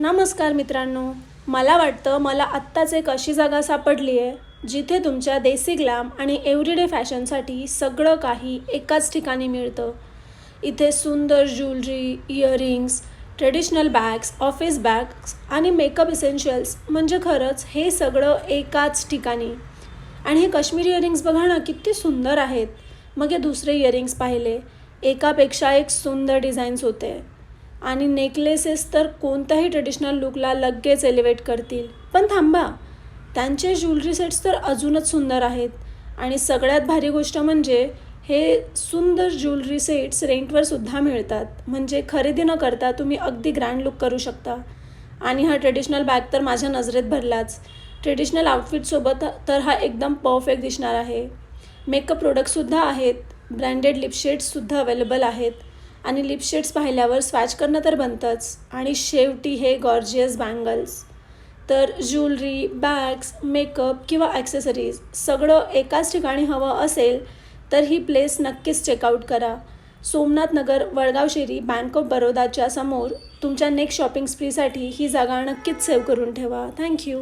नमस्कार मित्रांनो, मला वाटतं मला आत्ताच एक अशी जागा सापडली आहे जिथे तुमच्या देसी ग्लॅम आणि एव्हरीडे फॅशनसाठी सगळं काही एकाच ठिकाणी मिळतं. इथे सुंदर jewellery, earrings, traditional bags, office bags आणि मेकअप इसेन्शियल्स म्हणजे खरंच हे सगळं एकाच ठिकाणी. आणि हे काश्मीरी इयरिंग्स बघा ना किती सुंदर आहेत. मग हे दुसरे इयरिंग्स पाहिले, एकापेक्षा एक सुंदर डिझाईन्स होते. आणि नेकलेसेस तर कोणत्याही ट्रेडिशनल लुकला लगेच एलिव्हेट करतील. पण थांबा, त्यांचे ज्वेलरी सेट्स तर अजूनच सुंदर आहेत. आणि सगळ्यात भारी गोष्ट म्हणजे हे सुंदर ज्वेलरी सेट्स रेंटवर सुद्धा मिळतात. म्हणजे खरेदी न करता तुम्ही अगदी ग्रँड लुक करू शकता. आणि हा ट्रेडिशनल बॅग तर माझ्या नजरेत भरलाच. ट्रेडिशनल आउटफिटसोबत तर हा एकदम परफेक्ट दिसणार आहे. मेकअप प्रोडक्टसुद्धा आहेत, ब्रँडेड लिपशेड्ससुद्धा अवेलेबल आहेत. आणि लिपशेड्स पाहिल्यावर स्वॅच करणं तर बनतंच. आणि शेवटी हे गॉर्जियस बँगल्स. तर ज्वेलरी, बॅग्स, मेकअप किंवा ॲक्सेसरीज सगळं एकाच ठिकाणी हवं असेल तर ही प्लेस नक्कीच चेकआउट करा. सोमनाथ नगर, वडगाव शेरी, बँक ऑफ बरोडाच्या समोर. तुमच्या नेक्स्ट शॉपिंग स्प्रीसाठी ही जागा नक्कीच सेव्ह करून ठेवा. थँक्यू.